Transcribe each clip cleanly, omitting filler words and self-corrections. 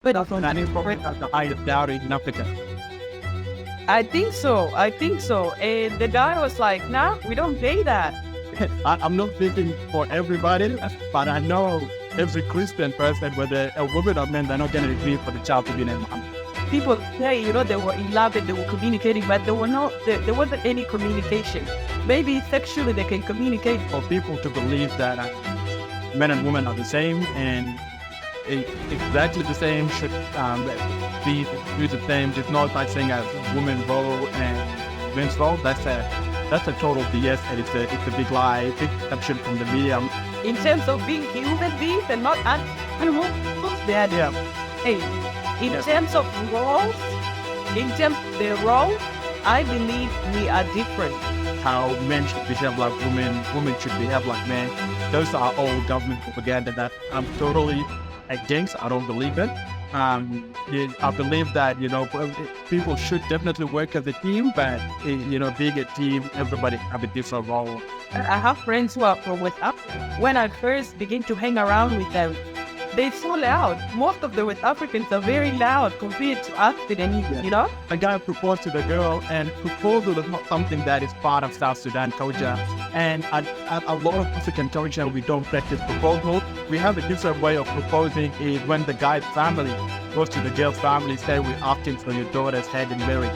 But That's not incorrect as the highest dowry in Africa. I think so. I think so. And the guy was like, nah, we don't pay that. I'm not speaking for everybody, but I know every Christian person, whether a woman or man, they're not going to agree for the child to be named Muhammad. People say, they were in love and they were communicating, but there wasn't any communication. Maybe sexually they can communicate. For people to believe that men and women are the same and exactly the same, should be do the same. There's no such thing as women's role and men's role. That's a total BS, and it's a big lie, big deception from the media. In terms of being human beings and not animals, Yeah. Hey, in terms of roles, the role, I believe we are different. How men should behave like women should behave like men. Those are all government propaganda that I'm totally against. I don't believe it. I believe that, people should definitely work as a team, but, being a team, everybody have a different role. I have friends who are from West Africa. When I first begin to hang around with them, they're so loud. Most of the West Africans are very loud compared to us Sudanese, A guy proposed to the girl, and proposal is not something that is part of South Sudan culture. And a lot of African culture, we don't practice proposal. We have a different way of proposing is when the guy's family goes to the girl's family, say, we're asking for your daughter's hand in marriage.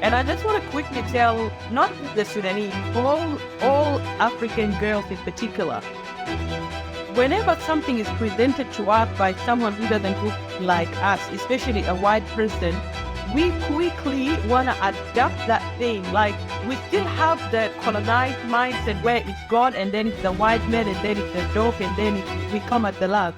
And I just want to quickly tell, not the Sudanese, all African girls in particular, whenever something is presented to us by someone who doesn't look like us, especially a white person, we quickly want to adapt that thing. Like, we still have the colonized mindset where it's God and then it's the white man and then it's the dope and then we come at the last.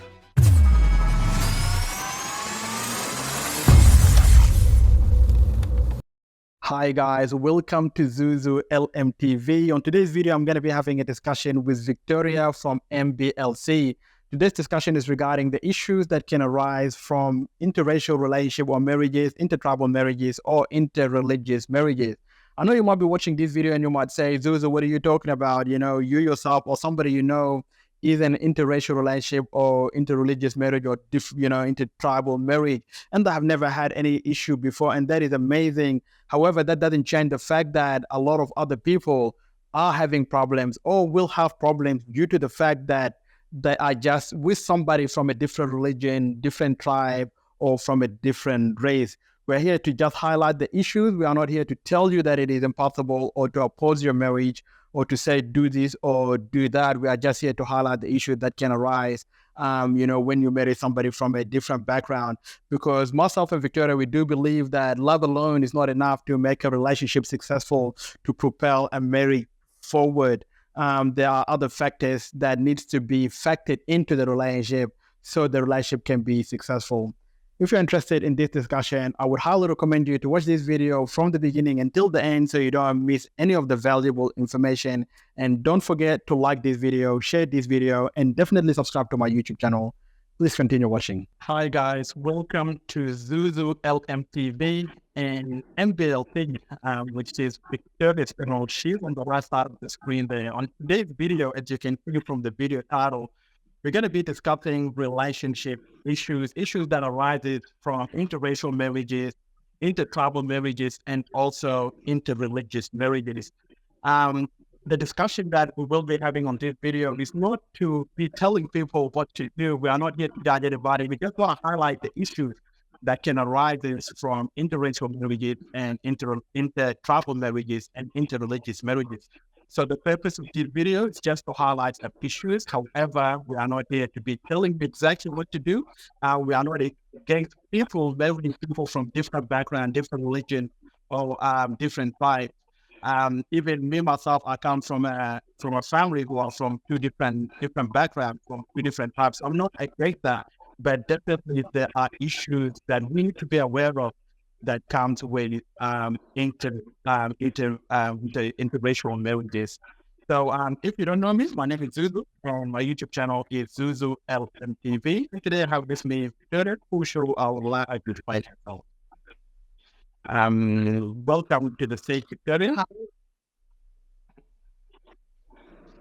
Hi guys, welcome to ZUZU LMTV. On today's video, I'm going to be having a discussion with Victoria from MBLC. Today's discussion is regarding the issues that can arise from interracial relationship or marriages, intertribal marriages, or interreligious marriages. I know you might be watching this video and you might say, ZUZU, what are you talking about? You yourself or somebody is an interracial relationship or interreligious marriage or intertribal marriage, and I have never had any issue before, and that is amazing. However, that doesn't change the fact that a lot of other people are having problems or will have problems due to the fact that they are just with somebody from a different religion, different tribe, or from a different race. We're here to just highlight the issues. We are not here to tell you that it is impossible or to oppose your marriage or to say do this or do that. We are just here to highlight the issues that can arise, when you marry somebody from a different background. Because myself and Victoria, we do believe that love alone is not enough to make a relationship successful, to propel a marriage forward. There are other factors that needs to be factored into the relationship so the relationship can be successful. If you're interested in this discussion, I would highly recommend you to watch this video from the beginning until the end so you don't miss any of the valuable information. And don't forget to like this video, share this video, and definitely subscribe to my YouTube channel. Please continue watching. Hi guys, welcome to ZUZU LMTV and MBLC, which is Victoria's channel. She's on the right side of the screen there. On today's video, as you can see from the video title, we're going to be discussing relationship issues that arises from interracial marriages, intertribal marriages, and also interreligious marriages. The discussion that we will be having on this video is not to be telling people what to do. We are not here to judge anybody. We just want to highlight the issues that can arise from interracial marriages and intertribal marriages and interreligious marriages. So the purpose of this video is just to highlight the issues. However, we are not here to be telling you exactly what to do. We are not against marrying people from different background, different religion, or different tribes. Even me myself, I come from a family who are from two different backgrounds, from two different tribes. I'm not against that, but definitely there are issues that we need to be aware of that comes with interracial marriages. So if you don't know me, my name is ZUZU, and my YouTube channel is ZUZU LMTV. And today I have with me Victoria, who show our live identified herself. Welcome to the stage, Victoria.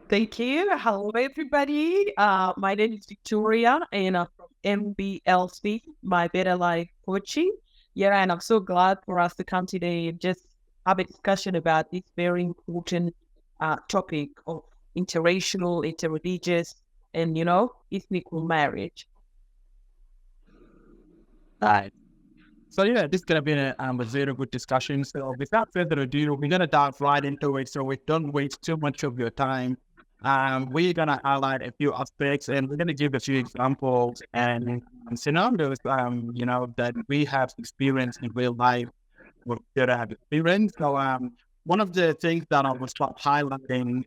Thank you. Hello, everybody. My name is Victoria, and I'm from MBLC, My Better Life Coaching. Yeah, and I'm so glad for us to come today and just have a discussion about this very important topic of interracial, interreligious, and ethnic marriage. Right. So yeah, this is gonna be a very good discussion. So without further ado, we're gonna dive right into it. So we don't waste too much of your time. We're gonna highlight a few aspects, and we're gonna give a few examples and scenarios, that we have experienced in real life, or that I have experienced. So one of the things that I will start highlighting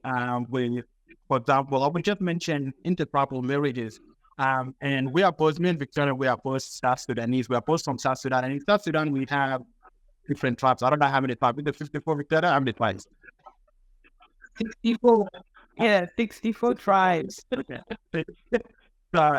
with, for example, I would just mention intertribal marriages. And we are both, me and Victoria, we are both South Sudanese. We are both from South Sudan. And in South Sudan, we have different tribes. I don't know how many tribes. Is it 54, Victoria? How many tribes? 64. Yeah, 64 tribes. Okay.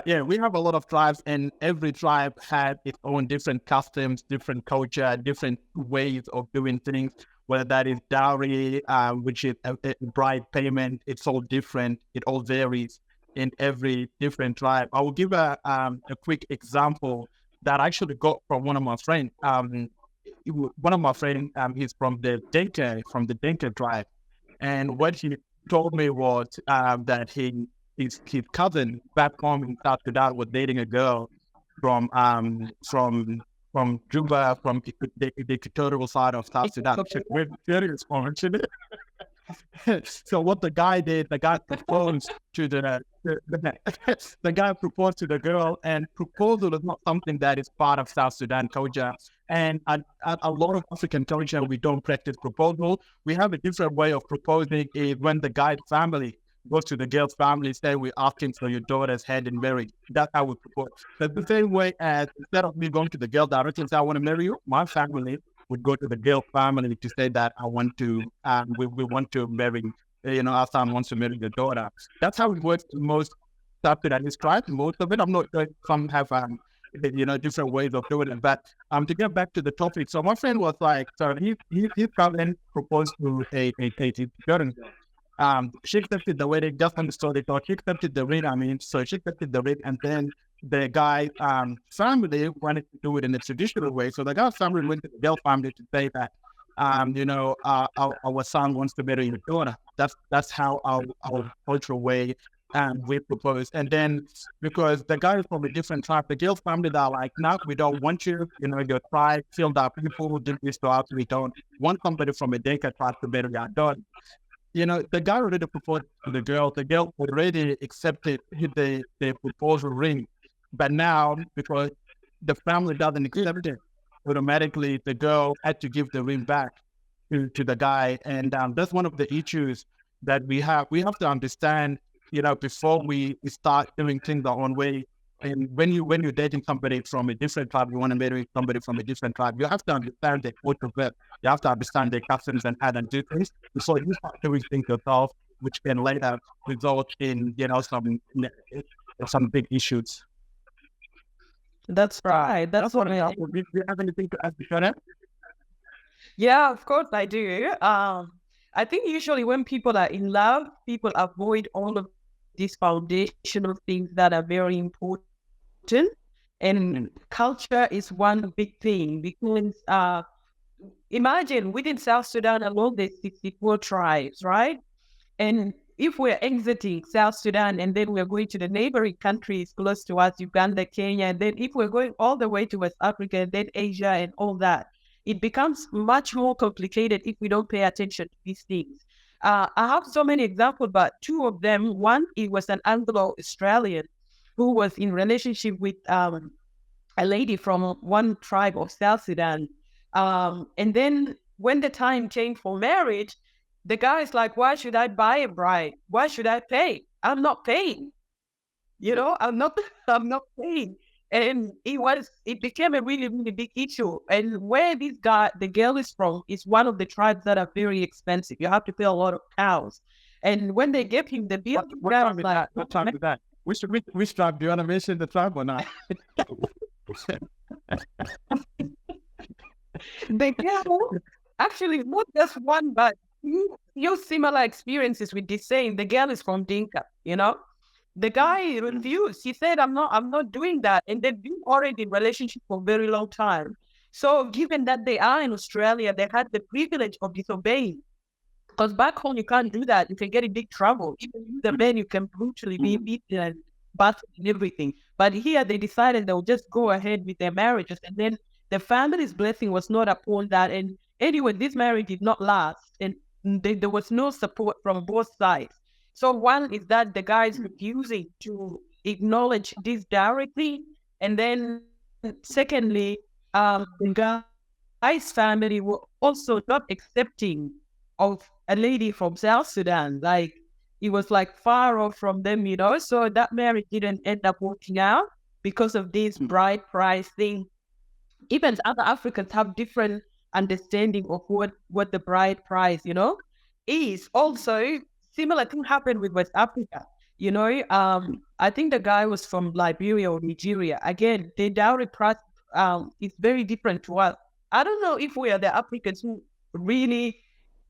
Yeah, we have a lot of tribes, and every tribe has its own different customs, different culture, different ways of doing things. Whether that is dowry, which is a bride payment, it's all different. It all varies in every different tribe. I will give a quick example that I actually got from one of my friends. One of my friends, he's from the Dinka tribe, and what he told me was that his cousin back home in South Sudan was dating a girl from Juba, from the Equatorial side of South Sudan. We're serious, actually. So what the guy did, the guy proposed to the guy proposed to the girl, and proposal is not something that is part of South Sudan culture. And a lot of African culture, we don't practice proposal. We have a different way of proposing is when the guy's family goes to the girl's family, say, we're asking for your daughter's hand in marriage. That's how we propose. That's the same way as instead of me going to the girl directly and say, I want to marry you, my family would go to the girl family to say that I want to, we want to marry, our son wants to marry the daughter. That's how it works in most stuff that I described. Most of it, I'm not sure if some have, different ways of doing it. But to get back to the topic, so my friend was like, so his cousin proposed to a girl. She accepted the wedding, just understood it, or she accepted the ring. So she accepted the ring, and then the guy's family wanted to do it in a traditional way. So the guy's family went to the girl family to say that, our son wants to marry your daughter. That's how our cultural way we propose. And then because the guy is from a different tribe, the girl's family, they're like, no, we don't want you. Your tribe, filled up people who did this to us. We don't want somebody from a Dinka tribe to marry our daughter. The guy already proposed to the girl. The girl already accepted the proposal ring. But now, because the family doesn't accept it, automatically the girl had to give the ring back to the guy. And that's one of the issues that we have. We have to understand, before we start doing things our own way. And when you're dating somebody from a different tribe, you want to marry somebody from a different tribe, you have to understand the culture. You have to understand their customs and how to do things. So you start doing things yourself, which can later result in some big issues. That's right. That's what I. Do you have anything to add, Bishara? Yeah, of course I do. I think usually when people are in love, people avoid all of these foundational things that are very important. And culture is one big thing because imagine within South Sudan alone, there's 64 tribes, right? And if we're exiting South Sudan and then we're going to the neighboring countries close to us, Uganda, Kenya, and then if we're going all the way to West Africa and then Asia and all that, it becomes much more complicated if we don't pay attention to these things. I have so many examples, but two of them. One, it was an Anglo-Australian who was in relationship with a lady from one tribe of South Sudan. And then when the time came for marriage, the guy is like, why should I buy a bride? Why should I pay? I'm not paying. I'm not paying. And it became a really, really big issue. And where the girl is from, is one of the tribes that are very expensive. You have to pay a lot of cows. And when they gave him the bill, what tribe is that? Which tribe? Do you want to mention the tribe or not? The girl, actually, not just one, but he use similar experiences with this saying, the girl is from Dinka, you know? The guy refused. He said, I'm not doing that. And they've been already in relationship for a very long time. So given that they are in Australia, they had the privilege of disobeying. Because back home, you can't do that. You can get in big trouble. Even the men, you can brutally be beaten and battered and everything. But here, they decided they'll just go ahead with their marriages. And then the family's blessing was not upon that. And anyway, this marriage did not last. And there was no support from both sides. So one is that the guy is refusing to acknowledge this directly. And then secondly, the guy's family were also not accepting of a lady from South Sudan. Like, it was like far off from them, you know. So that marriage didn't end up working out because of this bride price thing. Even other Africans have different understanding of what the bride price, you know, is. Also, similar thing happened with West Africa. You know, I think the guy was from Liberia or Nigeria. Again, the dowry price is very different to us. I don't know if we are the Africans who really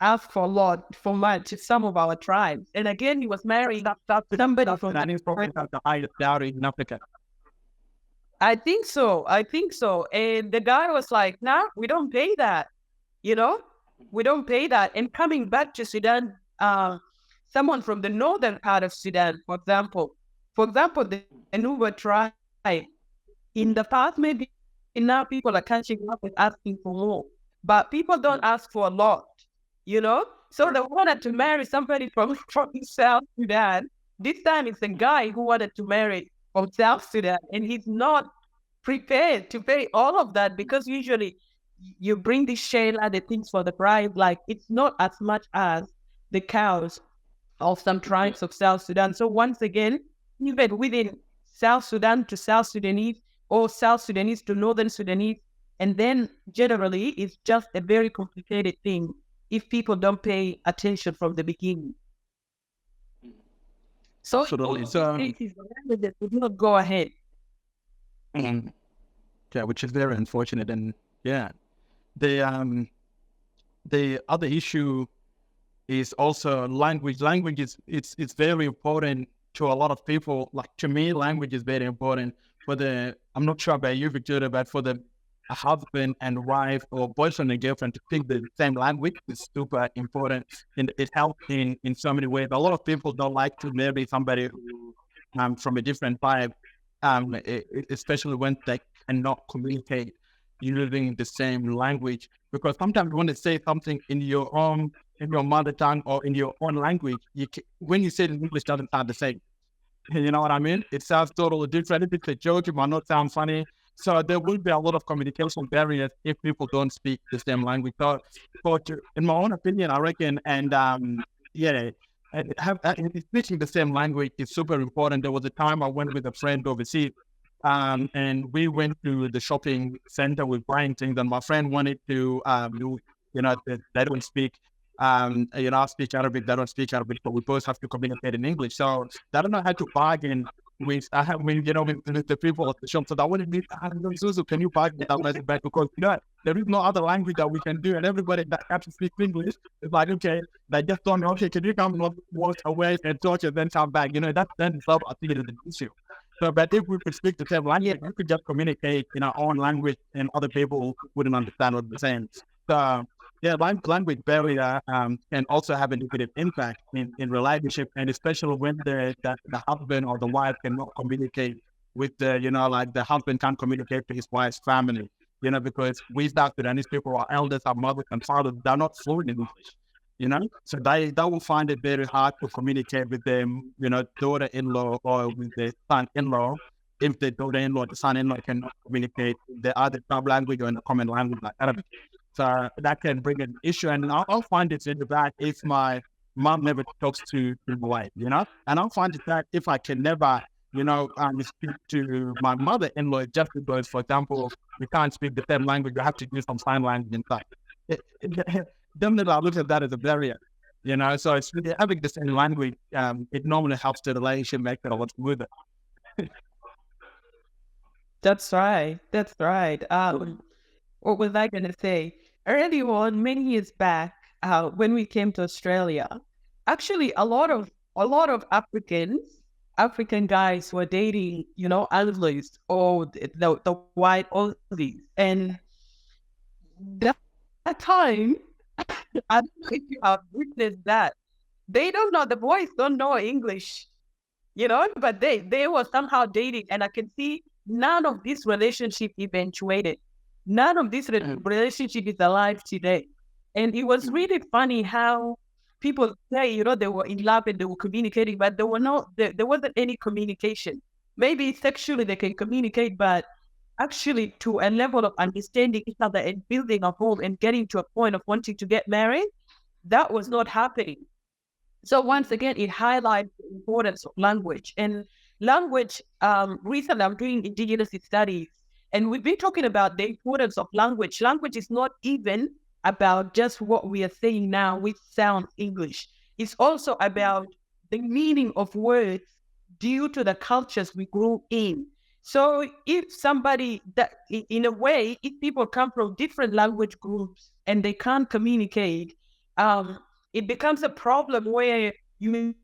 ask for a lot, for much, some of our tribes. And again, he was marrying somebody from That is probably the highest dowry in Africa. I think so. I think so. And the guy was like, nah, we don't pay that. You know, we don't pay that. And coming back to Sudan, someone from the northern part of Sudan, for example, the Nuba tribe, in the past, maybe now people are catching up with asking for more, but people don't ask for a lot, you know? So they wanted to marry somebody from South Sudan. This time it's a guy who wanted to marry from South Sudan, and he's not prepared to pay all of that, because usually you bring the Shayla, the things for the bride, like it's not as much as the cows of some tribes of South Sudan. So once again, even within South Sudan to South Sudanese, or South Sudanese to Northern Sudanese, and then generally it's just a very complicated thing if people don't pay attention from the beginning. So Absolutely. would not go ahead. Yeah, which is very unfortunate. And yeah, the other issue is also language. Language is it's very important to a lot of people. Like, to me, language is very important for I'm not sure about you, Victoria, but for the husband and wife, or boyfriend and girlfriend, to speak the same language is super important, and it helps in so many ways. A lot of people don't like to marry somebody who, from a different tribe, especially when they cannot communicate using the same language, because sometimes when they say something in your mother tongue or in your own language, when you say it in English, doesn't sound the same. You know what I mean? It sounds totally different. If it's a joke, it might not sound funny. So there will be a lot of communication barriers if people don't speak the same language. So, in my own opinion, I reckon, and yeah, speaking the same language is super important. There was a time I went with a friend overseas, and we went to the shopping center with buying things, and my friend wanted to, they don't speak. I speak Arabic, they don't speak Arabic, but we both have to communicate in English. So I don't know how to bargain with the people at the shop. So I wanted me, ZUZU, can you bargain with that back? Because there is no other language that we can do, and everybody that has to speak English is like, okay, they just don't know, okay, can you come walk away and talk and then come back? Then it's not, I think, it is an issue. So, but if we could speak the same language, we could just communicate in our own language, and other people wouldn't understand what we're saying. So, yeah, language barrier can also have a negative impact in relationship, and especially when the husband or the wife cannot communicate with the husband can't communicate to his wife's family, because we South Sudanese people, our elders, our mothers and fathers, they're not fluent in English, so they will find it very hard to communicate with their, daughter-in-law or with their son-in-law, if the daughter-in-law, the son-in-law cannot communicate the other sub language or in the common language like Arabic. So that can bring an issue, and I'll find it in the back if my mom never talks to my wife, and I'll find it that if I can never, speak to my mother-in-law, just because, for example, we can't speak the same language, you have to use some sign language and stuff. Definitely, I look at that as a barrier, so it's really having the same language, it normally helps the relationship make it a lot smoother. That's right. That's right. What was I going to say? Early on, many years back, when we came to Australia. Actually, a lot of African guys were dating, Anglos or the white Aussies, and that time, I don't know if you have witnessed that. They don't know, the boys don't know English, but they were somehow dating, and I can see none of this relationship eventuated. None of this relationship is alive today. And it was really funny how people say, they were in love and they were communicating, but there wasn't any communication. Maybe sexually they can communicate, but actually to a level of understanding each other and building a home and getting to a point of wanting to get married, that was not happening. So once again, it highlights the importance of language. And language, recently I'm doing Indigenous studies, and we've been talking about the importance of language. Language is not even about just what we are saying now, which sounds English. It's also about the meaning of words due to the cultures we grew in. So if somebody that, in a way, if people come from different language groups and they can't communicate, it becomes a problem where you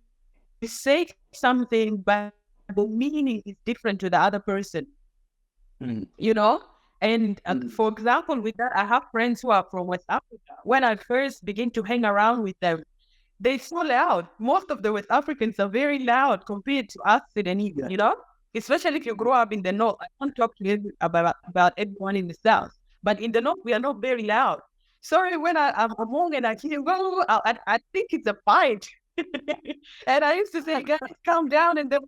say something, but the meaning is different to the other person, you know? And for example, with that, I have friends who are from West Africa. When I first begin to hang around with them, they're so loud. Most of the West Africans are very loud compared to us Sudanese, Especially if you grow up in the North. I can't talk to you about everyone in the South. But in the North, we are not very loud. Sorry, when I'm among and I hear, I think it's a fight. And I used to say, guys, calm down. And then,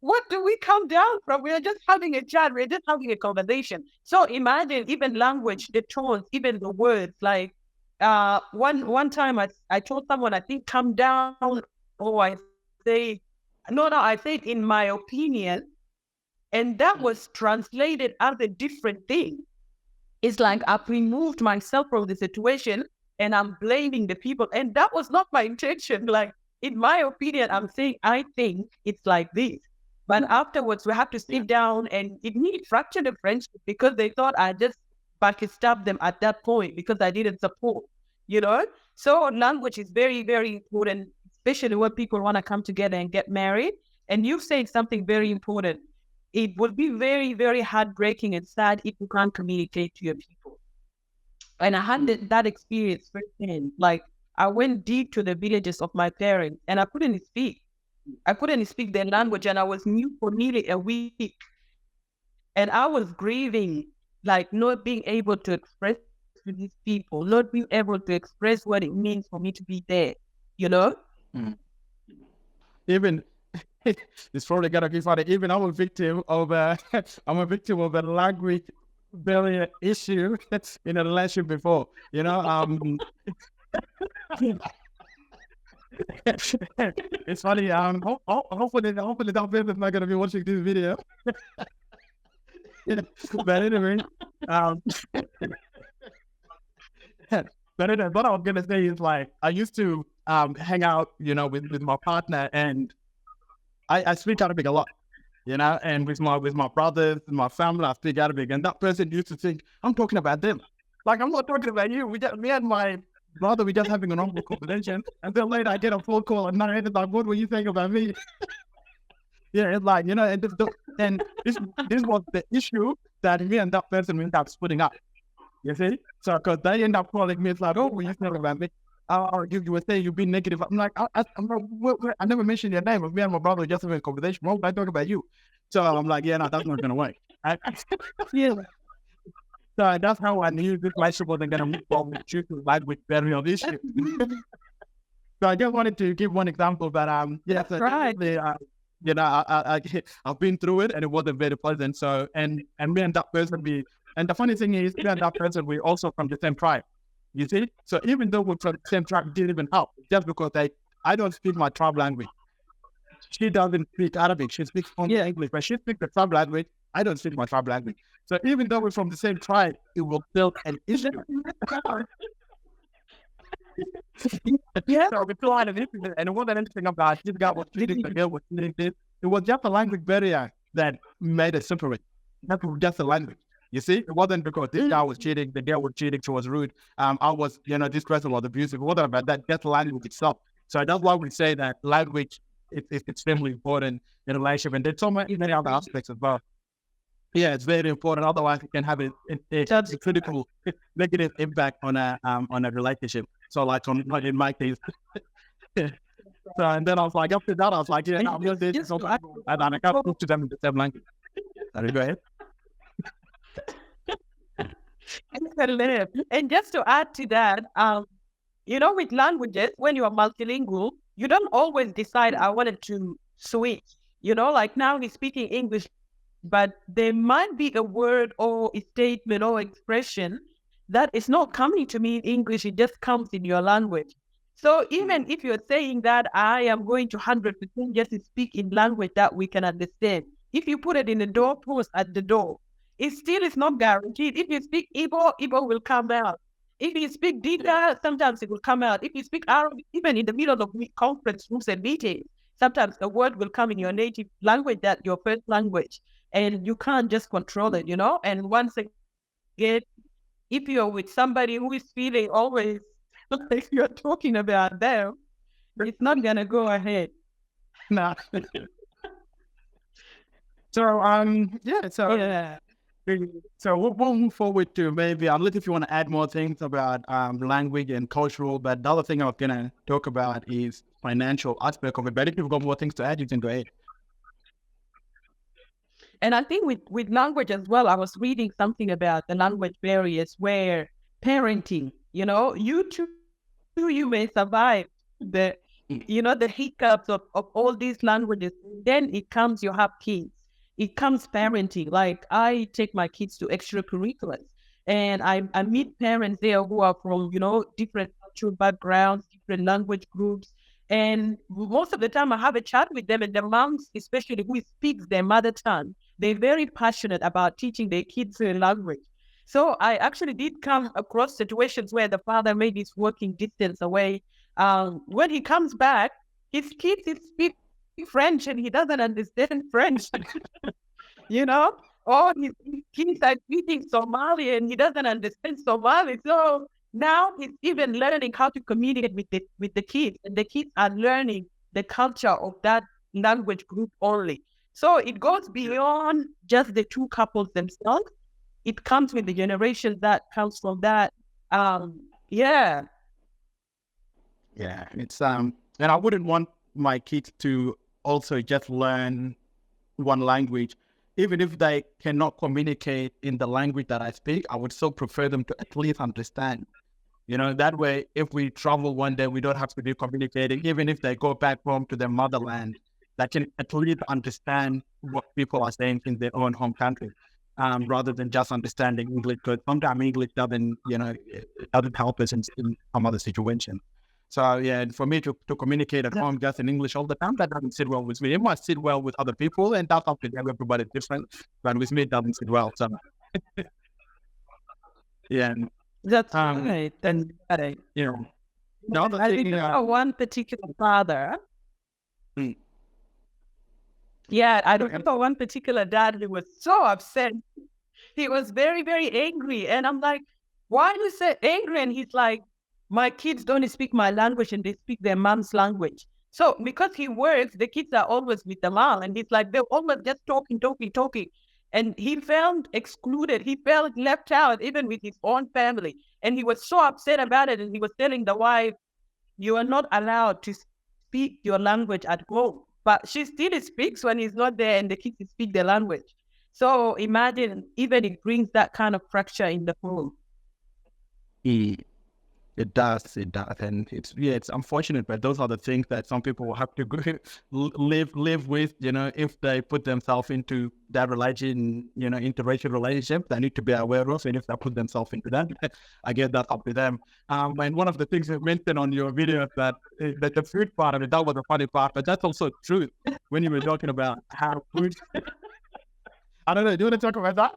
what do we come down from? We are just having a chat. We're just having a conversation. So imagine even language, the tones, even the words. Like one time I told someone, I think, calm down. Or I say, I said, in my opinion. And that was translated as a different thing. It's like I've removed myself from the situation and I'm blaming the people. And that was not my intention. Like, in my opinion, I'm saying, I think it's like this. But afterwards, we have to sit down, and it really fractured the friendship because they thought I just backstabbed them at that point because I didn't support, So language is very, very important, especially when people want to come together and get married. And you've said something very important. It would be very, very heartbreaking and sad if you can't communicate to your people. And I had that experience firsthand. Like, I went deep to the villages of my parents and I couldn't speak. I couldn't speak their language, and I was mute for nearly a week. And I was grieving, like not being able to express to these people, not being able to express what it means for me to be there, Even it's probably gonna be funny. Even I'm a victim of a language barrier issue in a relationship before. It's funny. Hopefully that person is not gonna be watching this video. But anyway, what I was gonna say is, like, I used to hang out, with my partner, and I speak Arabic a lot, and with my brothers and my family, I speak Arabic, and that person used to think I'm talking about them. Like, I'm not talking about you. Me and my brother, we just having a normal conversation, and then later I get a phone call at night, and it's like, what were you thinking about me? Yeah, it's like, and this was the issue that me and that person ended up splitting up. You see? So, because they end up calling me, it's like, oh, were you thinking about me? You were saying you've been negative. I'm like, I never mentioned your name. Me and my brother just having a conversation. Why would I talk about you? So I'm like, yeah, no, that's not going to work. Yeah. So that's how I knew this relationship wasn't going to move forward due to language barrier issue. So I just wanted to give one example, but that's right. I've been through it, and it wasn't very pleasant. So and me and that person, and the funny thing is, me and that person, we're also from the same tribe. You see? So even though we're from the same tribe, it didn't even help. Just because I don't speak my tribe language. She doesn't speak Arabic. She speaks only English, but she speaks the tribe language. I don't speak my tribe language. So even though we're from the same tribe, it will build an issue. Yeah. So we still had an issue, and it wasn't anything about this guy was treating the girl was treating this. It was just a language barrier that made us separate. That was just a language. You see, it wasn't because this guy was cheating, the girl was cheating, she was rude. I was, this person was abusive. It wasn't about that. That's language itself. So that's why we say that language is extremely important in a relationship, and there's so many other aspects as well. Yeah, it's very important. Otherwise, it can have a critical negative impact on a relationship. So, like in my case. So, and then I was like, after that, I was like, yeah, I'm just this. And I can't talk to them in the same language. Sorry, go ahead. And just to add to that, with languages, when you are multilingual, you don't always decide, I wanted to switch. Like now he's speaking English, but there might be a word or a statement or expression that is not coming to me in English, it just comes in your language. So even if you're saying that I am going to 100% just speak in language that we can understand, if you put it in the doorpost at the door, it still is not guaranteed. If you speak Igbo, Igbo will come out. If you speak Dinka, sometimes it will come out. If you speak Arabic, even in the middle of conference rooms and meetings, sometimes a word will come in your native language, that your first language, and you can't just control it, And once again, if you're with somebody who is feeling always like you're talking about them, it's not gonna go ahead. Nah. So we'll move forward to maybe, unless if you want to add more things about language and cultural, but the other thing I was going to talk about is financial aspect of it. But if you've got more things to add, you can go ahead. And I think with language as well, I was reading something about the language barriers where parenting, you may survive the hiccups of all these languages. Then it comes, you have kids. It comes parenting. Like I take my kids to extracurriculars and I meet parents there who are from, different cultural backgrounds, different language groups. And most of the time I have a chat with them, and the moms, especially who speaks their mother tongue, they're very passionate about teaching their kids a language. So I actually did come across situations where the father maybe is working distance away. When he comes back, his kids speak French and he doesn't understand French, or his kids are speaking Somali and he doesn't understand Somali. So now he's even learning how to communicate with the kids, and the kids are learning the culture of that language group only. So it goes beyond just the two couples themselves. It comes with the generation that comes from that. Yeah, it's and I wouldn't want my kids to also just learn one language. Even if they cannot communicate in the language that I speak, I would still prefer them to at least understand. That way, if we travel one day, we don't have to be communicating. Even if they go back home to their motherland, they can at least understand what people are saying in their own home country, rather than just understanding English. Because sometimes English doesn't help us in some other situation. So yeah, for me to communicate at home just in English all the time, that doesn't sit well with me. It might sit well with other people, and that's up to them. Everybody's different, but with me, it doesn't sit well. So yeah, that's right. And I remember one particular father. Yeah, I remember one particular dad who was so upset. He was very, very angry, and I'm like, "Why are you so angry?" And he's like, my kids don't speak my language and they speak their mom's language. So because he works, the kids are always with the mom, and he's like, they're always just talking. And he felt excluded. He felt left out, even with his own family. And he was so upset about it. And he was telling the wife, you are not allowed to speak your language at home. But she still speaks when he's not there and the kids speak their language. So imagine, even it brings that kind of fracture in the home. It does, and it's unfortunate, but those are the things that some people will have to live with. If they put themselves into that relation, interracial relationship, they need to be aware of. And if they put themselves into that, I guess that's up to them. And one of the things you mentioned on your video that the food part of it, that was a funny part, but that's also true when you were talking about how food. I don't know. Do you want to talk about that?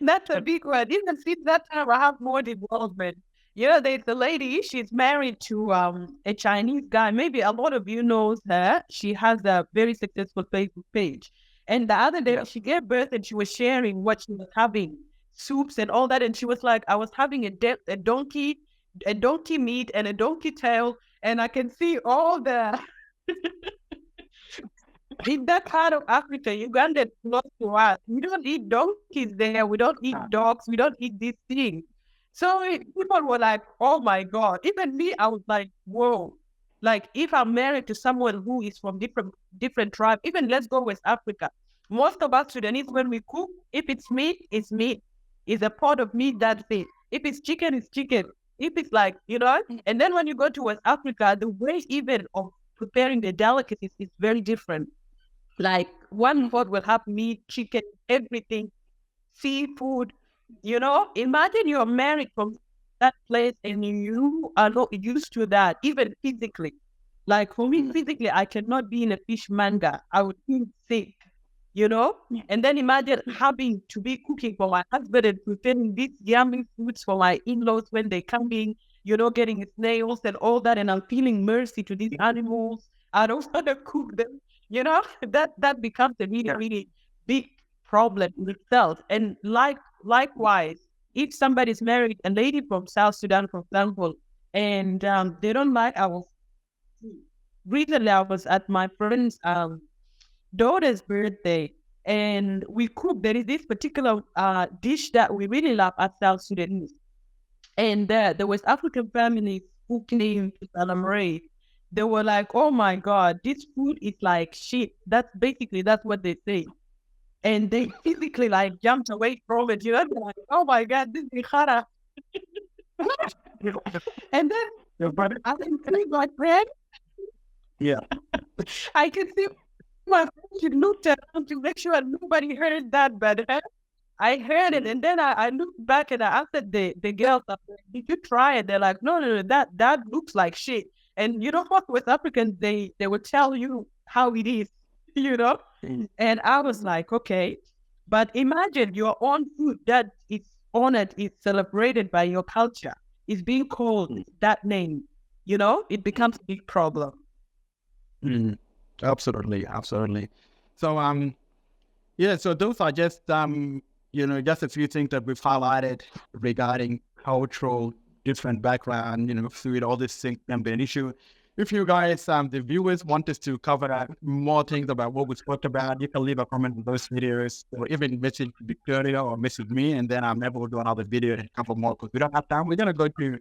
That's a big one. Even since that time, I have more development. There's a lady, she's married to a Chinese guy. Maybe a lot of you knows her. She has a very successful Facebook page. And the other day, she gave birth and she was sharing what she was having, soups and all that. And she was like, I was having a donkey meat and a donkey tail. And I can see all the in that part of Africa, Uganda is close to us. We don't eat donkeys there. We don't eat dogs. We don't eat these things. So people were like, oh my God. Even me, I was like, whoa. Like if I'm married to someone who is from different tribe, even let's go West Africa. Most of us Sudanese, when we cook, if it's meat, it's meat. It's a pot of meat, that's it. If it's chicken, it's chicken. If it's like, and then when you go to West Africa, the way even of preparing the delicacies is very different. Like one pot will have meat, chicken, everything, seafood. Imagine you're married from that place and you are not used to that, even physically. Like for me, physically, I cannot be in a fish manga. I would feel sick, And then imagine having to be cooking for my husband and preparing these yummy foods for my in-laws when they come in, getting snails and all that. And I'm feeling mercy to these animals. I don't want to cook them. That becomes a really, really big problem in itself. And likewise, if somebody's married a lady from South Sudan, for example, and they don't like our food. Recently, I was at my friend's daughter's birthday, and we cooked. There is this particular dish that we really love at South Sudanese, and there was African families who came to celebrate. They were like, oh my God, this food is like shit. That's what they say. And they physically like jumped away from it. They're like, oh my God, this is Ihara. And then I can see my friend. Yeah. I can see my friend. She looked around to make sure nobody heard that, but I heard it. And then I looked back and I asked the girls, did you try it? They're like, no, that looks like shit. And you know what, with Africans, they will tell you how it is, And I was like, okay. But imagine your own food that is honored, is celebrated by your culture, is being called that name, it becomes a big problem. Absolutely. So, so those are just, just a few things that we've highlighted regarding cultural different background, fluid, all these things can be an issue. If you guys, the viewers, want us to cover more things about what we spoke about, you can leave a comment on those videos, or even message Victoria or message me, and then maybe we'll do another video and cover more because we don't have time. We're going to go to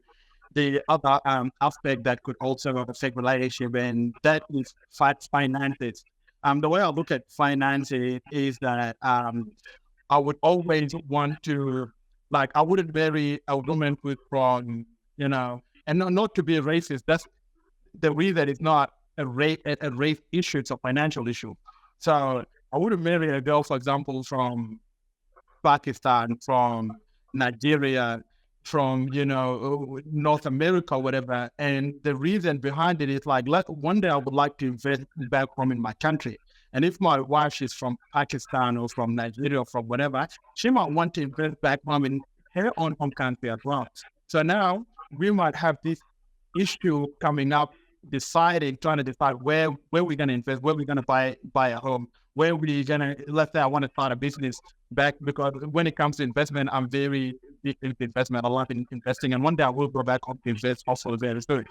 the other aspect that could also affect relationship, and that is finances. The way I look at finances is that I would always want to, like, I wouldn't marry a woman who's from, and not to be a racist. That's the reason it's not a race issue, it's a financial issue. So I wouldn't marry a girl, for example, from Pakistan, from Nigeria, from, North America, whatever. And the reason behind it is like, one day I would like to invest back home in my country. And if my wife is from Pakistan or from Nigeria or from whatever, she might want to invest back home in her own home country as well. So now we might have this issue coming up, trying to decide where we're going to invest, where we're going to buy a home, where we're going to, let's say I want to start a business back, because when it comes to investment, I'm very big into investment. I love investing, and one day I will go back home to invest also very soon.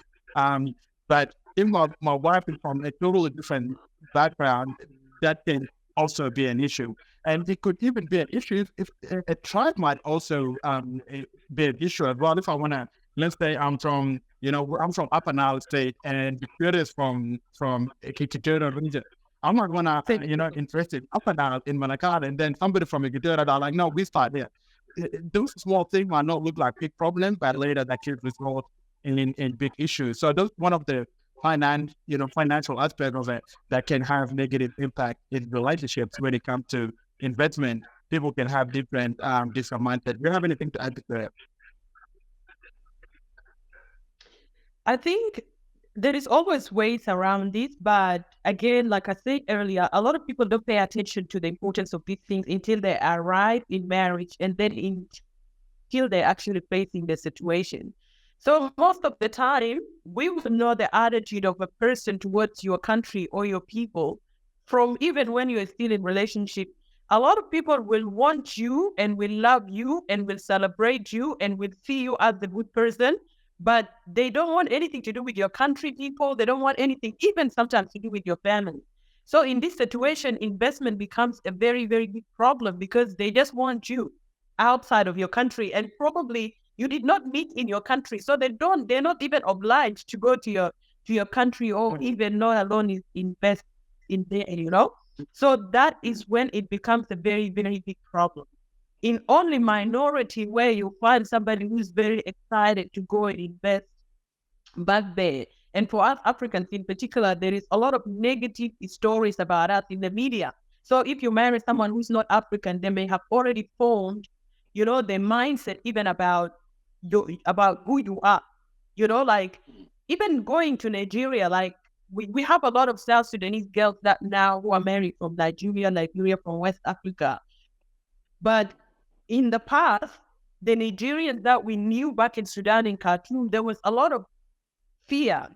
But if my wife is from a totally different background, that can also be an issue. And it could even be an issue if a tribe might also be an issue as well. If I want to, let's say I'm from Upper Nile State and Victoria is from Equatorial region. I'm not gonna, invest in Upper Nile in Manakara, and then somebody from Equatorial are like, no, we start here. Those small things might not look like big problems, but later that can result in big issues. So those one of the financial aspect of it that can have negative impact in relationships when it comes to investment. People can have different mindset. Do you have anything to add to that? I think there is always ways around this, but again, like I said earlier, a lot of people don't pay attention to the importance of these things until they arrive in marriage, and then until they're actually facing the situation. So most of the time, we will know the attitude of a person towards your country or your people from even when you're still in relationship. A lot of people will want you and will love you and will celebrate you and will see you as the good person, but they don't want anything to do with your country people. They don't want anything, even sometimes to do with your family. So in this situation, investment becomes a very, very big problem because they just want you outside of your country, and probably you did not meet in your country, so they're not even obliged to go to your country, or even not alone invest in there. So that is when it becomes a very, very big problem. In only minority where you find somebody who's very excited to go and invest back there. And for us Africans in particular, there is a lot of negative stories about us in the media. So if you marry someone who's not African, they may have already formed, their mindset even about who you are. Like even going to Nigeria, like we have a lot of South Sudanese girls that now who are married from Nigeria from West Africa. But in the past, the Nigerians that we knew back in Sudan, in Khartoum, there was a lot of fear.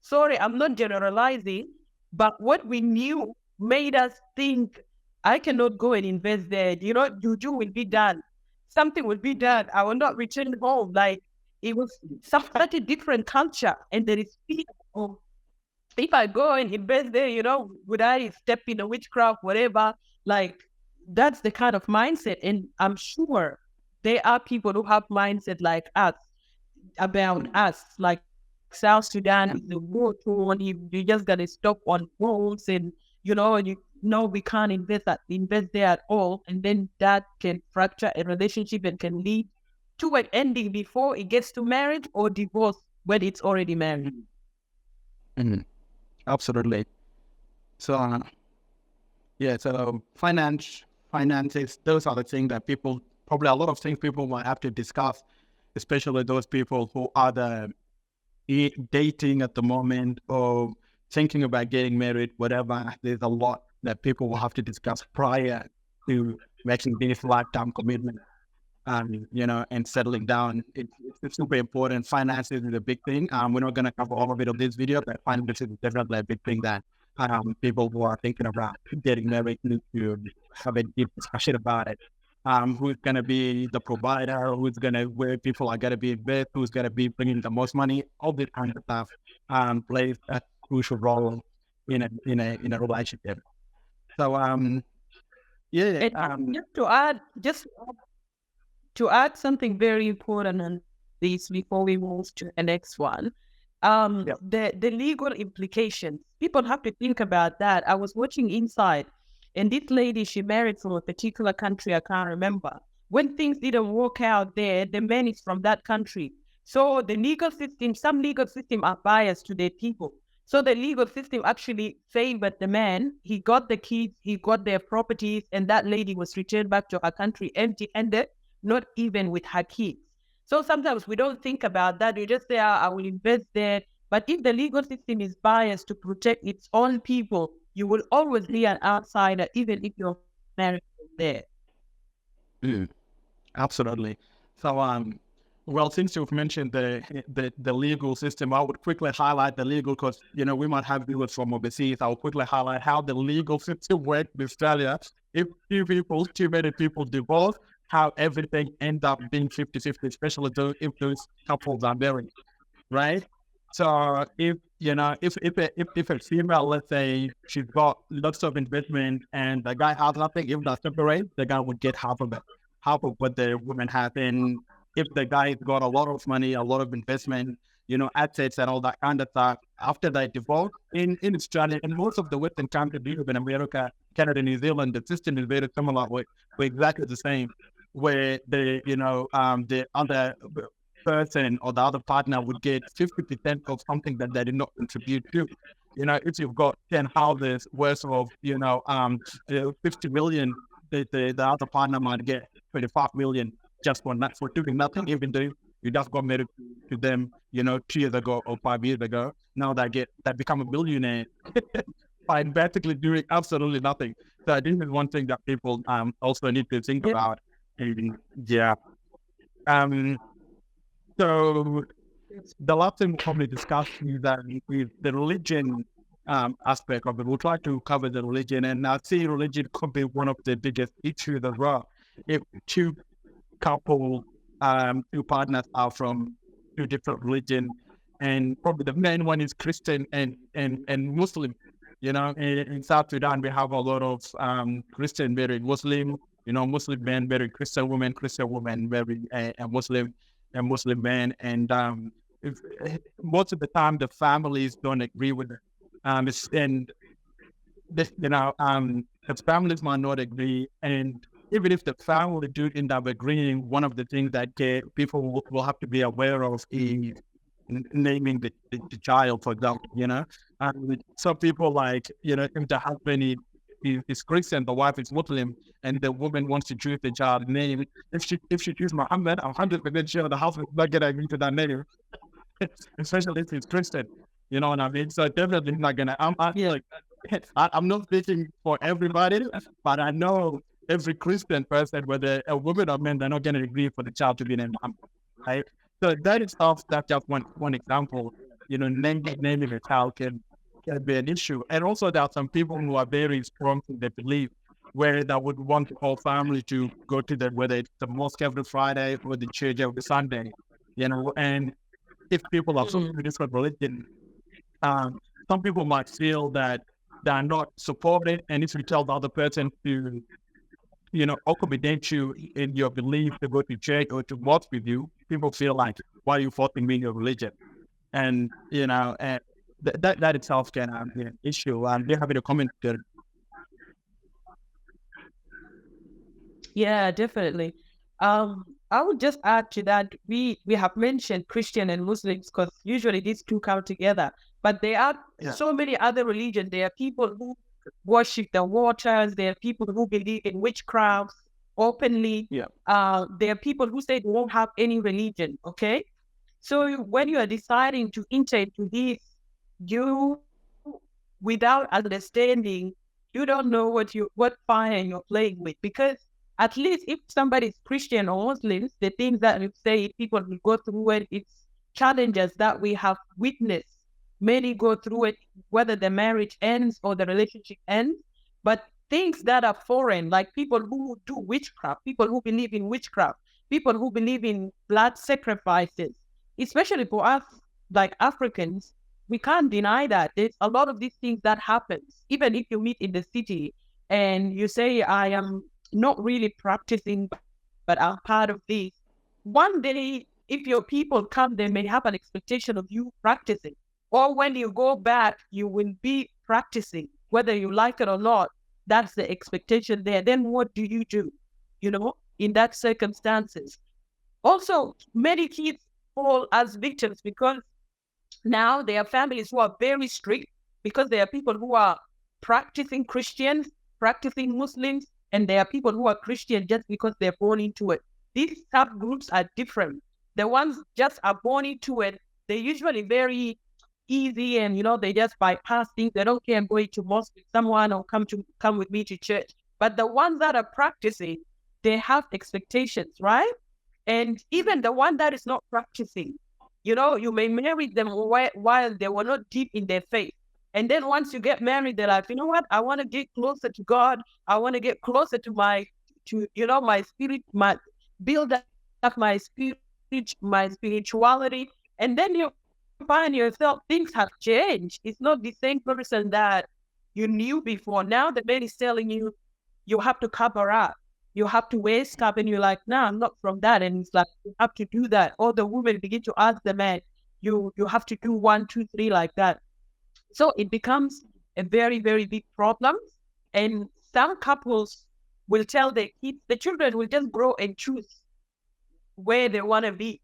Sorry, I'm not generalizing, but what we knew made us think, I cannot go and invest there. Juju will be done. Something will be done. I will not return home. Like it was such a different culture. And there is fear of, if I go and invest there, would I step in a witchcraft, whatever? Like that's the kind of mindset. And I'm sure there are people who have mindset like us about us, like South Sudan is the war torn. You just gotta stop on walls, and we can't invest there at all, and then that can fracture a relationship and can lead to an ending before it gets to marriage or divorce when it's already married. Mm-hmm. Absolutely. So so finances, those are the things that probably a lot of things people might have to discuss, especially those people who are dating at the moment or thinking about getting married, whatever. There's a lot that people will have to discuss prior to making this lifetime commitment, and settling down. It's super important. Finances is a big thing. We're not going to cover all of it on this video, but finances is definitely a big thing that people who are thinking about getting married need to have a deep discussion about it. Who's going to be the provider, where people are going to be invested, who's going to be bringing the most money, all this kind of stuff plays a crucial role in a relationship. So, yeah. And to add something very important on this before we move to the next one, the legal implications. People have to think about that. I was watching Inside, and this lady, she married from a particular country, I can't remember. When things didn't work out there, the man is from that country. So the legal system, some legal system are biased to their people. So the legal system actually favored the man. He got the kids, he got their properties, and that lady was returned back to her country empty-handed, not even with her kids. So sometimes we don't think about that. We just say, I will invest there. But if the legal system is biased to protect its own people, you will always be an outsider, even if you're married there. Absolutely. So, well, since you've mentioned the legal system, I would quickly highlight the legal, because we might have viewers from overseas. I'll quickly highlight how the legal system works in Australia. If too many people divorce, how everything ends up being 50-50, especially if those couples are married, right? So if a female, let's say she's got lots of investment and the guy has nothing, if they separate, the guy would get half of it, half of what the woman has. And if the guy's got a lot of money, a lot of investment, assets and all that kind of stuff, after they divorce in Australia and most of the Western countries, even America, Canada, New Zealand, the system is very similar. We're exactly the same, where the other person or the other partner would get 50% of something that they did not contribute to. If you've got 10 houses worth of 50 million, the other partner might get 25 million just for doing nothing, even though you just got married to them 2 years ago or 5 years ago. Now they become a millionaire by basically doing absolutely nothing. So I think it's one thing that people also need to think about. So the last thing we'll probably discuss is that with the religion aspect of it. We'll try to cover the religion, and I see religion could be one of the biggest issues as well. If two couple, two partners are from two different religion, and probably the main one is Christian and Muslim. In South Sudan, we have a lot of Christian marrying Muslim, Muslim men marrying Christian women marrying a Muslim man, and most of the time the families don't agree with it. And this, the families might not agree, and even if the family do end up agreeing, one of the things that people will have to be aware of is naming the child, for example. Some people if the husband is Christian, the wife is Muslim, and the woman wants to choose the child name. If she chooses Muhammad, I'm 100% sure the husband is not going to agree to that name, especially if he's Christian. You know what I mean? So definitely not gonna. I'm not speaking for everybody, but I know every Christian person, whether a woman or man, they're not gonna agree for the child to be named Muhammad, right? So that itself, that's just one example. Naming a child can be an issue, and also there are some people who are very strong in their belief, where they would want the whole family to go to whether it's the mosque every Friday or the church every Sunday, and if people are so different religion. Some people might feel that they're not supported, and if you tell the other person to, accommodate you in your belief to go to church or to mosque with you, people feel like, why are you forcing me in your religion? And and that itself can be an issue. They're having a comment there. Yeah, definitely. I would just add to that, we have mentioned Christian and Muslims because usually these two come together, but there are so many other religions. There are people who worship the waters. There are people who believe in witchcraft openly. Yeah. There are people who say they won't have any religion. Okay, so when you are deciding to enter into this, you, without understanding, you don't know what fire you're playing with, because at least if somebody is Christian or Muslims, the things that we say people will go through it, it's challenges that we have witnessed. Many go through it, whether the marriage ends or the relationship ends. But things that are foreign, like people who do witchcraft, people who believe in witchcraft, people who believe in blood sacrifices, especially for us, like Africans, we can't deny that. There's a lot of these things that happens. Even if you meet in the city and you say, I am not really practicing, but I'm part of this. One day, if your people come, they may have an expectation of you practicing. Or when you go back, you will be practicing, whether you like it or not. That's the expectation there. Then what do? In that circumstances? Also, many kids fall as victims because now there are families who are very strict, because there are people who are practicing Christians, practicing Muslims, and there are people who are Christian just because they're born into it. These subgroups are different. The ones just are born into it, they're usually very easy, and they just bypass things. They don't care, I'm going to mosque with someone or come with me to church. But the ones that are practicing, they have expectations, right? And even the one that is not practicing, you may marry them while they were not deep in their faith. And then once you get married, they're like, you know what? I want to get closer to God. I want to get closer to my spirit, build up my spirit, my spirituality. And then you find yourself, things have changed. It's not the same person that you knew before. Now the man is telling you, you have to cover up. You have to wear scarf, and you're like, no, I'm not from that. And it's like, you have to do that. Or the woman begin to ask the man, you have to do 1, 2, 3 like that. So it becomes a very, very big problem. And some couples will tell their kids, the children will just grow and choose where they want to be,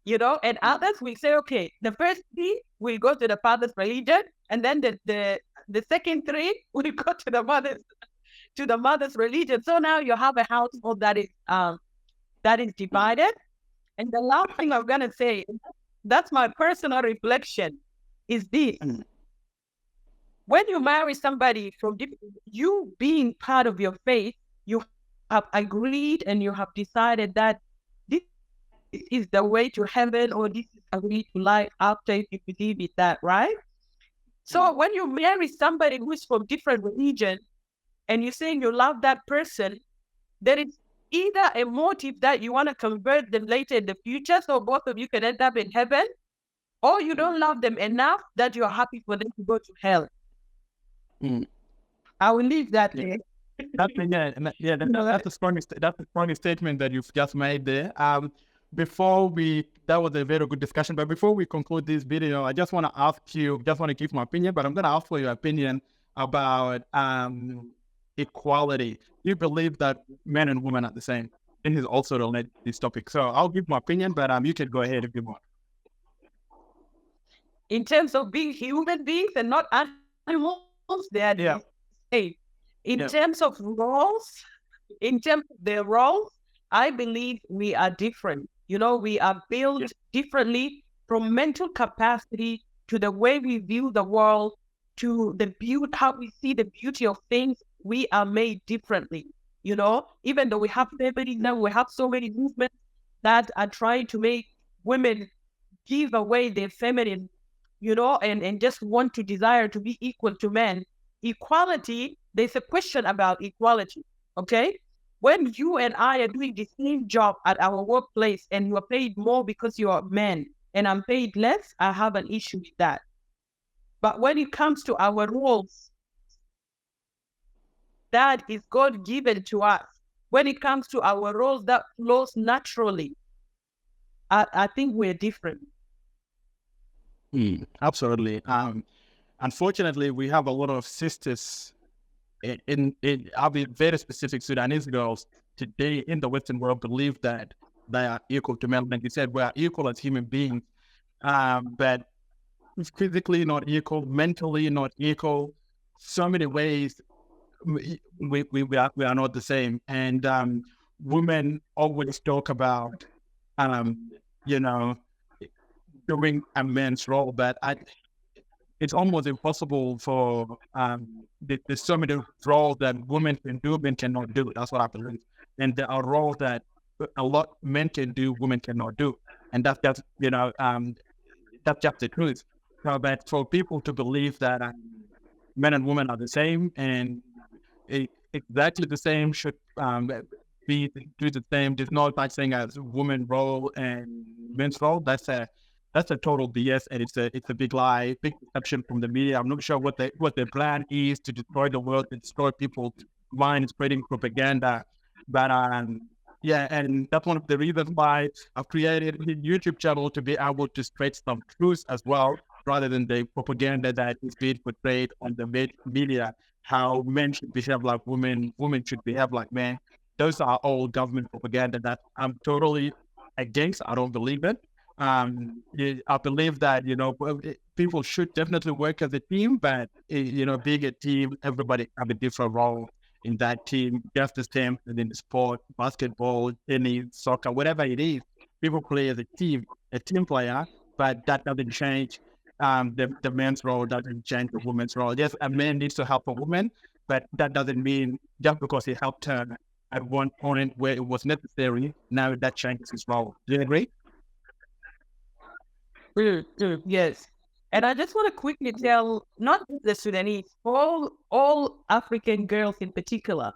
and others will say, okay, the first 3 will go to the father's religion, and then the second 3 will go to the mother's religion. So now you have a household that is divided. And the last thing I'm gonna say, that's my personal reflection, is this. When you marry somebody from you being part of your faith, you have agreed and you have decided that this is the way to heaven, or this is the way to life after, if you believe in that, right? So when you marry somebody who is from different religion and you're saying you love that person, there is either a motive that you want to convert them later in the future so both of you can end up in heaven, or you don't love them enough that you're happy for them to go to hell. I will leave that there. That's the strongest statement that you've just made there. That was a very good discussion. But before we conclude this video, I just want to ask you, just want to give my opinion, but I'm going to ask for your opinion about equality. You believe that men and women are the same? This is also related to this topic. So I'll give my opinion, but you can go ahead if you want. In terms of being human beings and not animals, they are the same. In terms of roles, I believe we are different. We are built differently, from mental capacity to the way we view the world, to the beauty, how we see the beauty of things. We are made differently. Even though we have feminism now, we have so many movements that are trying to make women give away their feminine, and just want to desire to be equal to men. Equality, there's a question about equality, okay? When you and I are doing the same job at our workplace and you are paid more because you are men and I'm paid less, I have an issue with that. But when it comes to our roles, that is God given to us. When it comes to our roles, that flows naturally. I think we're different. Absolutely. Unfortunately, we have a lot of sisters I'll be very specific, Sudanese girls today in the Western world believe that they are equal to men. Like you said, we are equal as human beings, but physically not equal, mentally not equal. So many ways we are not the same. And women always talk about, doing a man's role, but it's almost impossible for there's so many roles that women can do, men cannot do. That's what I believe. And there are roles that a lot men can do, women cannot do. And that's just, that's just the truth. So, but for people to believe that men and women are the same and exactly the same should do the same, there's no such thing as woman role and men's role. That's a total BS, and it's a big lie, big deception from the media. I'm not sure what their plan is to destroy the world, to destroy people's minds, spreading propaganda. But and that's one of the reasons why I've created a YouTube channel, to be able to spread some truth as well, rather than the propaganda that is being portrayed on the media. How men should behave like women, women should behave like men. Those are all government propaganda that I'm totally against. I don't believe it. I believe that, people should definitely work as a team, but, being a team, everybody have a different role in that team, just the same as in the sport, basketball, tennis, soccer, whatever it is. People play as a team player, but that doesn't change the men's role, doesn't change the woman's role. Yes, a man needs to help a woman, but that doesn't mean just because he helped her at one point where it was necessary, now that changes his role. Do you agree? Yes. And I just want to quickly tell, not the Sudanese, all African girls in particular,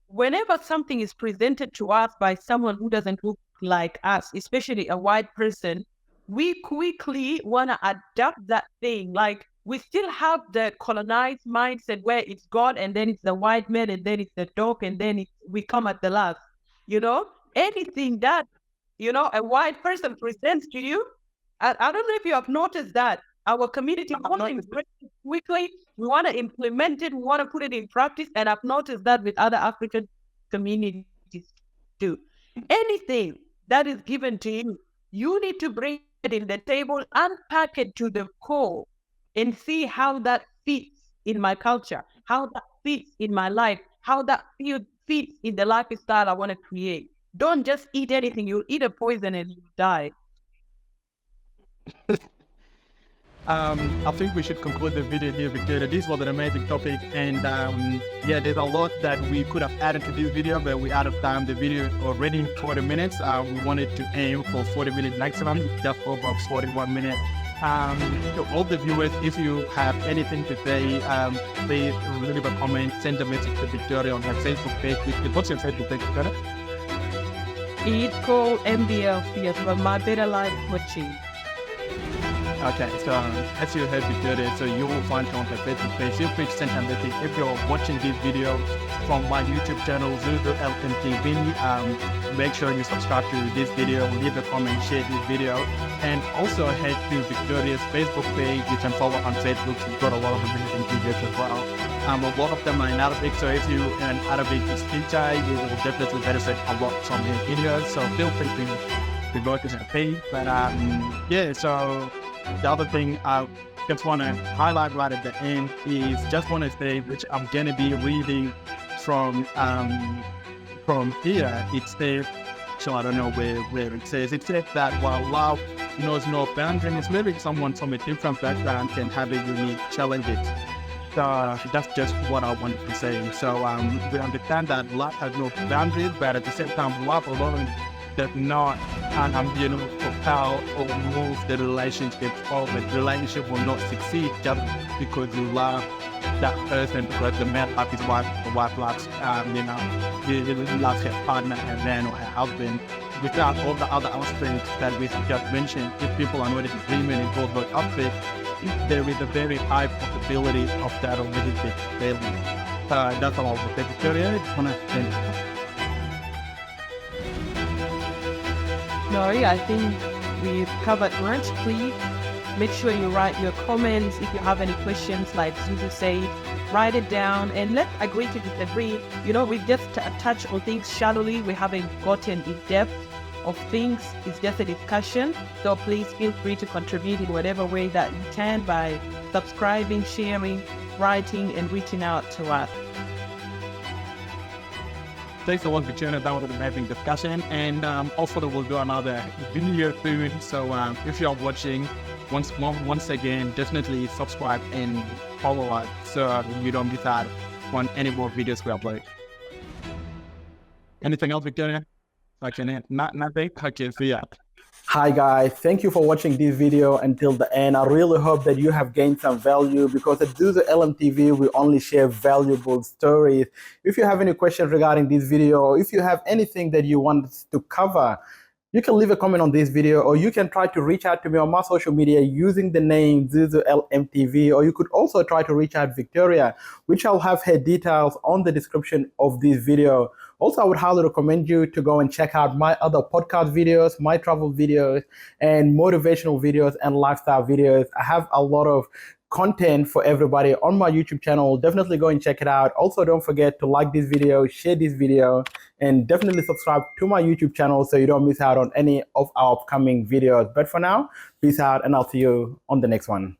whenever something is presented to us by someone who doesn't look like us, especially a white person, we quickly want to adapt that thing. Like, we still have the colonized mindset where it's God, and then it's the white man, and then it's the dog, and then we come at the last. Anything that, a white person presents to you, I don't know if you have noticed that our community want to embrace it quickly. We want to implement it. We want to put it in practice. And I've noticed that with other African communities too. Anything that is given to you, you need to bring it in the table, unpack it to the core, and see how that fits in my culture, how that fits in my life, how that fits in the lifestyle I want to create. Don't just eat anything. You'll eat a poison and you die. I think we should conclude the video here, Victoria. This was an amazing topic, and yeah, there's a lot that we could have added to this video, but we're out of time. The video is already 40 minutes. We wanted to aim for 40 minutes maximum, just over 41 minutes. To all the viewers, if you have anything to say, please leave a comment, send a message to Victoria on her Facebook page. What's your Facebook page, Victoria? It's called MBLC, for My Better Life Coaching. Okay, so as you heard Victoria, so you will find her on the Facebook page. Feel free to send her message. If you're watching this video from my YouTube channel, ZUZU LMTV, make sure you subscribe to this video, leave a comment, share this video, and also head to Victoria's Facebook page. You can follow on Facebook. She's got a lot of amazing videos as well. A lot of them are in Arabic, so if you're an Arabic speaker, you will definitely benefit a lot from her videos. So feel free to go to her page. But yeah, so the other thing I just want to highlight right at the end is just want to say, which I'm going to be reading from here. It says, so I don't know where it says. It says that while love knows no boundaries, maybe someone from a different background can have a unique challenges. So that's just what I wanted to say. So we understand that love has no boundaries, but at the same time, love alone does not propel or move the relationship forward. The relationship will not succeed just because you love that person, because the man loves his wife, the wife loves, he loves her partner, her man or her husband. Without all the other aspects that we just mentioned, if people are not in agreement in both those aspects, there is a very high possibility of that relationship failing. That's all I would say, Victoria. No, I think we've covered much. Please make sure you write your comments. If you have any questions, like ZUZU said, write it down and let's agree to disagree. We've just touched on things shallowly. We haven't gotten in depth of things. It's just a discussion. So please feel free to contribute in whatever way that you can by subscribing, sharing, writing, and reaching out to us. Thanks a lot, Victoria. That was an amazing discussion, and hopefully we'll do another video soon. So if you're watching, once again, definitely subscribe and follow us so you don't miss out on any more videos we upload. Anything else, Victoria? Okay, nothing. Okay, see ya. Hi guys, thank you for watching this video until the end. I really hope that you have gained some value, because at ZUZU LMTV we only share valuable stories. If you have any questions regarding this video, or if you have anything that you want us to cover, you can leave a comment on this video, or you can try to reach out to me on my social media using the name ZUZU LMTV, or you could also try to reach out Victoria, which I'll have her details on the description of this video. Also, I would highly recommend you to go and check out my other podcast videos, my travel videos, and motivational videos and lifestyle videos. I have a lot of content for everybody on my YouTube channel. Definitely go and check it out. Also, don't forget to like this video, share this video, and definitely subscribe to my YouTube channel so you don't miss out on any of our upcoming videos. But for now, peace out, and I'll see you on the next one.